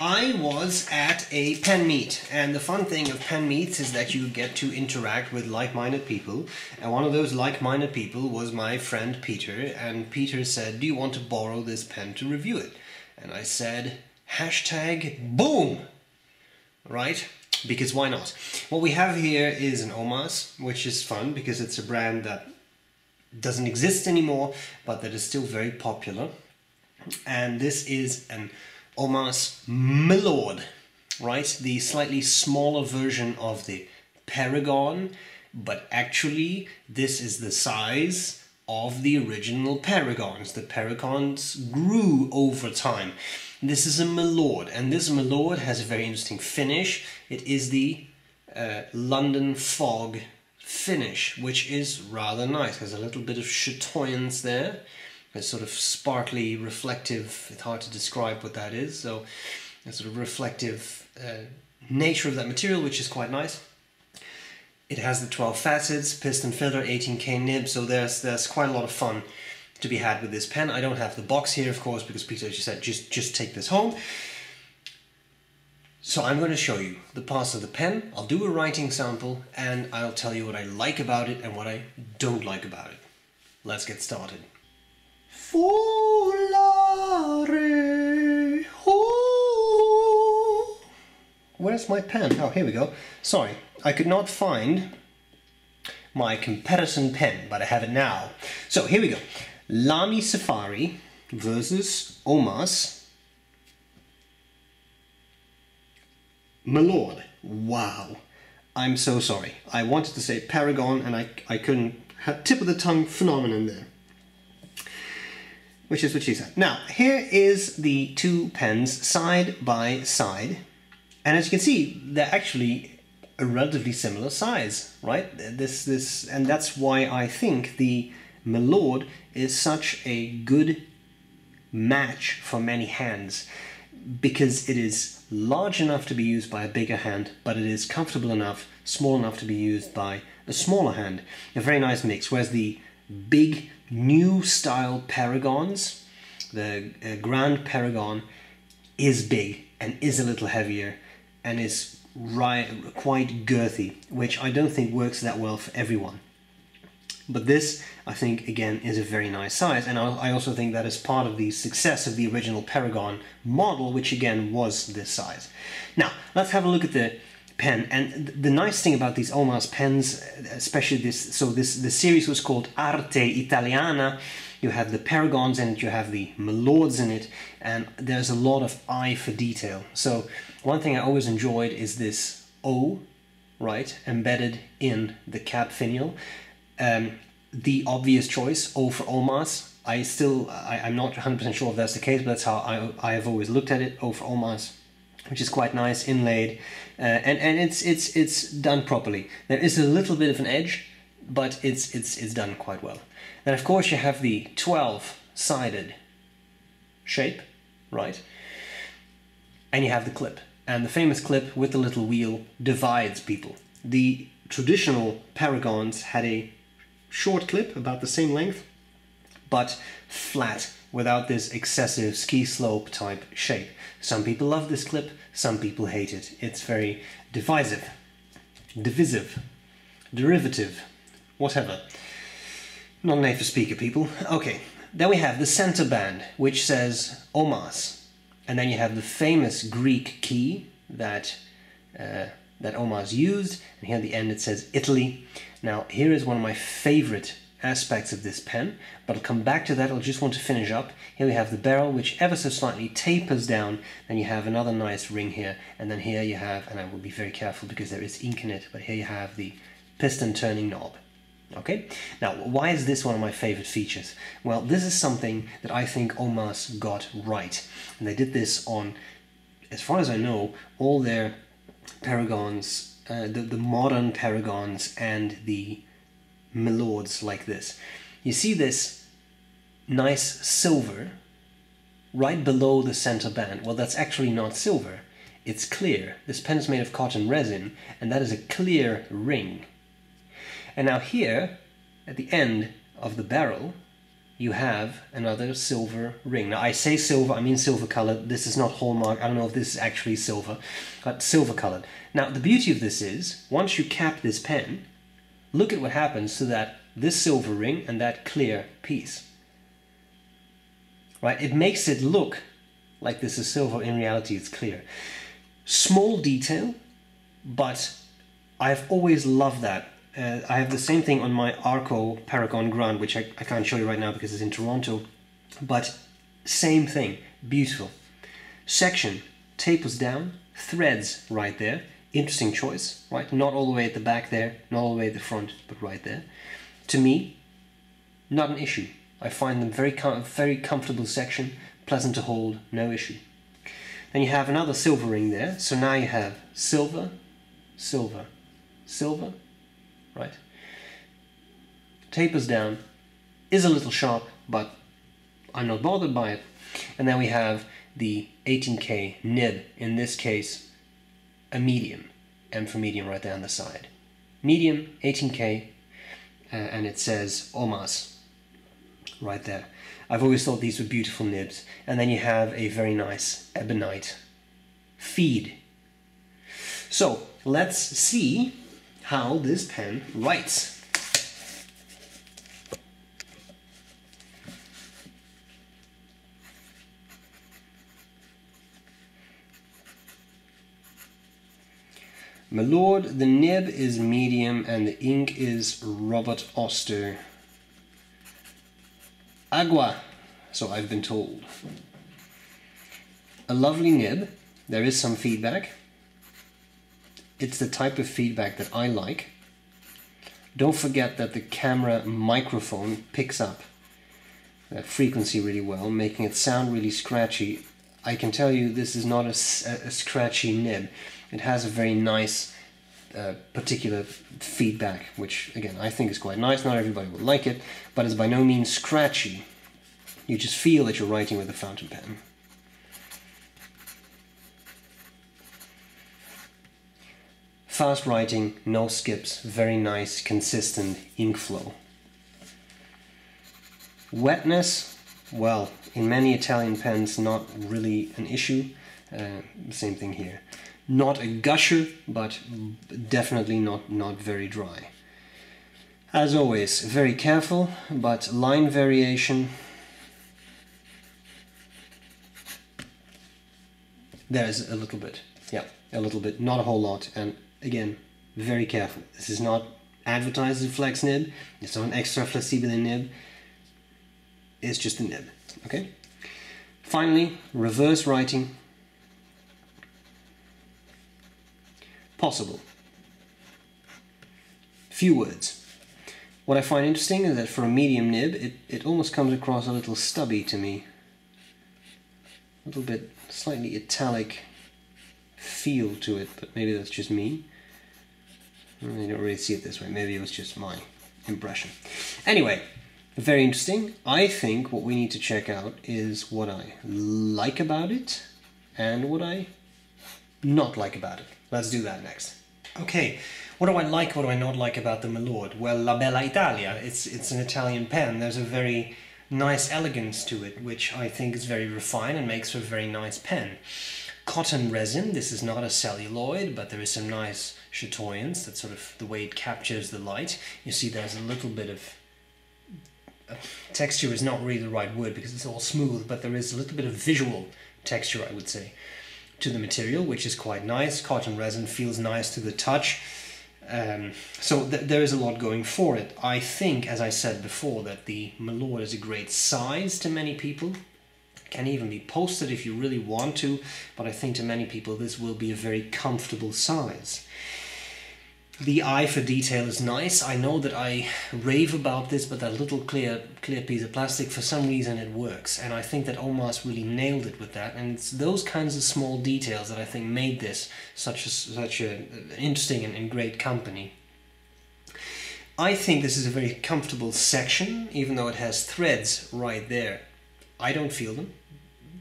I was at a pen meet, and the fun thing of pen meets is that you get to interact with like-minded people, and one of those like-minded people was my friend Peter, and Peter said, "Do you want to borrow this pen to review it?" And I said, #boom! Right? Because why not? What we have here is an OMAS, which is fun because it's a brand that doesn't exist anymore, but that is still very popular. And this is an OMAS Milord, right? The slightly smaller version of the Paragon, but actually this is the size of the original Paragons. The Paragons grew over time. This is a Milord, and this Milord has a very interesting finish. It is the London Fog finish, which is rather nice. There's a little bit of chatoyance there. It's sort of sparkly, reflective. It's hard to describe what that is. So, a sort of reflective nature of that material, which is quite nice. It has the 12 facets, piston-filler, 18K nib. So there's quite a lot of fun to be had with this pen. I don't have the box here, of course, because Peter just said just take this home. So I'm going to show you the parts of the pen. I'll do a writing sample, and I'll tell you what I like about it and what I don't like about it. Let's get started. Where's my pen? Oh, here we go. Sorry, I could not find my comparison pen, but I have it now. So here we go. Lamy Safari versus OMAS Milord. Wow. I'm so sorry. I wanted to say Paragon and I couldn't. Had tip of the tongue phenomenon there. Which is what she said. Now, here is the two pens side by side. And as you can see, they're actually a relatively similar size, right? And that's why I think the Milord is such a good match for many hands, because it is large enough to be used by a bigger hand, but it is comfortable enough, small enough to be used by a smaller hand. A very nice mix, whereas the big new style Paragons, the Grand Paragon, is big and is a little heavier and is quite girthy, which I don't think works that well for everyone. But this, I think, again, is a very nice size, and I also think that is part of the success of the original Paragon model, which again was this size. Now, let's have a look at the pen. And the nice thing about these OMAS pens, especially this, so the series was called Arte Italiana. You have the Paragons in it, you have the Milords in it, and there's a lot of eye for detail. So one thing I always enjoyed is this O, right, embedded in the cap finial. The obvious choice, O for OMAS. I'm not 100% sure if that's the case, but that's how I have always looked at it, O for OMAS, which is quite nice, inlaid, and it's done properly. There is a little bit of an edge, but it's done quite well. Then of course you have the 12-sided shape, right? And you have the clip, and the famous clip with the little wheel divides people. The traditional Paragons had a short clip, about the same length, but flat, without this excessive ski slope type shape. Some people love this clip, some people hate it. It's very divisive, derivative, whatever. Not a native speaker, people. Okay, then we have the center band, which says OMAS, and then you have the famous Greek key that OMAS used, and here at the end it says Italy. Now, here is one of my favorite aspects of this pen, but I'll come back to that. I'll just want to finish up. Here we have the barrel, which ever so slightly tapers down. Then you have another nice ring here, and then here you have, and I will be very careful because there is ink in it, but here you have the piston turning knob. Okay, now why is this one of my favorite features? Well, this is something that I think OMAS got right, and they did this on, as far as I know, all their Paragons, the modern Paragons and the Milords like this. You see this nice silver right below the center band. Well, that's actually not silver, it's clear. This pen is made of cotton resin, and that is a clear ring. And now here, at the end of the barrel, you have another silver ring. Now I say silver, I mean silver colored. This is not hallmark. I don't know if this is actually silver, but silver colored. Now the beauty of this is, once you cap this pen, look at what happens to that this silver ring and that clear piece. Right? It makes it look like this is silver. In reality, it's clear. Small detail, but I've always loved that. I have the same thing on my Arco Paragon Grand, which I can't show you right now because it's in Toronto, but same thing, beautiful. Section tapers down, threads right there, interesting choice, right? Not all the way at the back there, not all the way at the front, but right there. To me, not an issue. I find them very comfortable section, pleasant to hold, no issue. Then you have another silver ring there, so now you have silver, silver, silver, right? Tapers down, is a little sharp, but I'm not bothered by it. And then we have the 18K nib, in this case a medium, M for medium right there on the side. Medium, 18K, and it says OMAS right there. I've always thought these were beautiful nibs. And then you have a very nice ebonite feed. So let's see how this pen writes. Milord, the nib is medium and the ink is Robert Oster. Agua, so I've been told. A lovely nib. There is some feedback. It's the type of feedback that I like. Don't forget that the camera microphone picks up that frequency really well, making it sound really scratchy. I can tell you this is not a scratchy nib. It has a very nice particular feedback, which again I think is quite nice. Not everybody will like it, but it's by no means scratchy. You just feel that you're writing with a fountain pen. Fast writing, no skips, very nice, consistent ink flow. Wetness, well, in many Italian pens, not really an issue. Same thing here. Not a gusher, but definitely not very dry. As always, very careful, but line variation. There's a little bit, yeah, a little bit, not a whole lot, and again, very careful. This is not advertised as a flex nib, it's not an extra flexibile nib, it's just a nib, okay? Finally, reverse writing. Possible. Few words. What I find interesting is that for a medium nib, it almost comes across a little stubby to me. A little bit slightly italic feel to it, but maybe that's just me. I don't really see it this way. Maybe it was just my impression. Anyway, very interesting. I think what we need to check out is what I like about it and what I not like about it. Let's do that next. Okay, what do I like, what do I not like about the Milord? Well, La Bella Italia, it's an Italian pen. There's a very nice elegance to it, which I think is very refined and makes for a very nice pen. Cotton resin, this is not a celluloid, but there is some nice chatoyance, that's sort of the way it captures the light. You see there's a little bit of texture is not really the right word because it's all smooth, but there is a little bit of visual texture, I would say, to the material, which is quite nice. Cotton resin feels nice to the touch. So there is a lot going for it. I think, as I said before, that the Milord is a great size to many people. Can even be posted if you really want to, but I think to many people this will be a very comfortable size. The eye for detail is nice. I know that I rave about this, but that little clear piece of plastic, for some reason it works, and I think that OMAS really nailed it with that. And it's those kinds of small details that I think made this such an interesting and great company. I think this is a very comfortable section, even though it has threads right there. I don't feel them,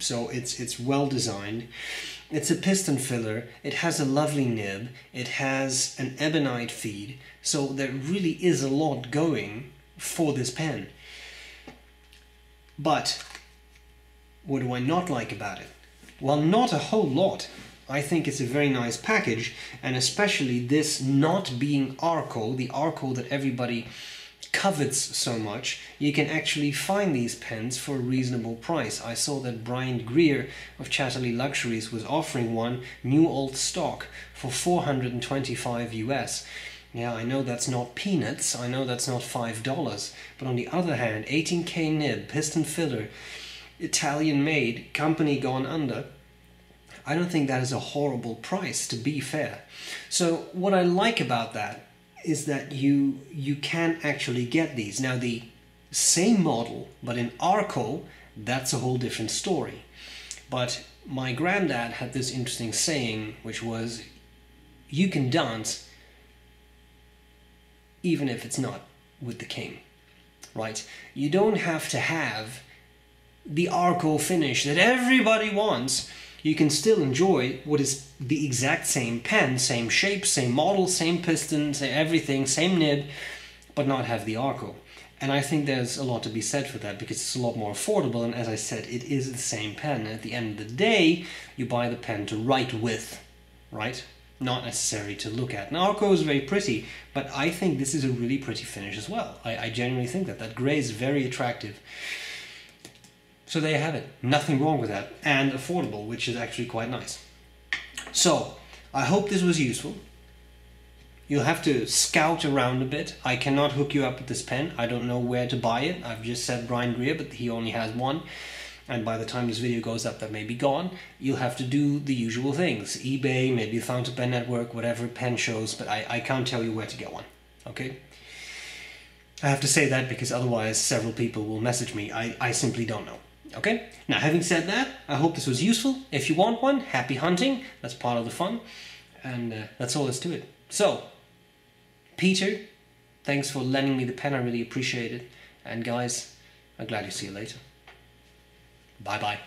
so it's well designed. It's a piston filler, it has a lovely nib, it has an ebonite feed, so there really is a lot going for this pen. But what do I not like about it? Well, not a whole lot. I think it's a very nice package, and especially this not being Arco, the Arco that everybody covets so much. You can actually find these pens for a reasonable price. I saw that Brian Greer of Chatterley Luxuries was offering one new old stock for $425 US. Yeah, I know that's not peanuts, I know that's not $5, but on the other hand, 18K nib, piston filler, Italian made, company gone under, I don't think that is a horrible price, to be fair. So what I like about that is that you can actually get these. Now the same model, but in Arco, that's a whole different story. But my granddad had this interesting saying, which was, you can dance even if it's not with the king, right? You don't have to have the Arco finish that everybody wants. You can still enjoy what is the exact same pen, same shape, same model, same piston, same everything, same nib, but not have the Arco. And I think there's a lot to be said for that, because it's a lot more affordable, and as I said, it is the same pen. And at the end of the day, you buy the pen to write with, right? Not necessarily to look at. Now, Arco is very pretty, but I think this is a really pretty finish as well. I genuinely think that. That grey is very attractive. So there you have it. Nothing wrong with that. And affordable, which is actually quite nice. So, I hope this was useful. You'll have to scout around a bit. I cannot hook you up with this pen. I don't know where to buy it. I've just said Brian Greer, but he only has one. And by the time this video goes up, that may be gone. You'll have to do the usual things. eBay, maybe the Fountain Pen Network, whatever pen shows, but I can't tell you where to get one. Okay? I have to say that because otherwise several people will message me. I simply don't know. Okay? Now, having said that, I hope this was useful. If you want one, happy hunting. That's part of the fun. And that's all there's to it. So, Peter, thanks for lending me the pen. I really appreciate it. And guys, I'm glad to see you later. Bye-bye.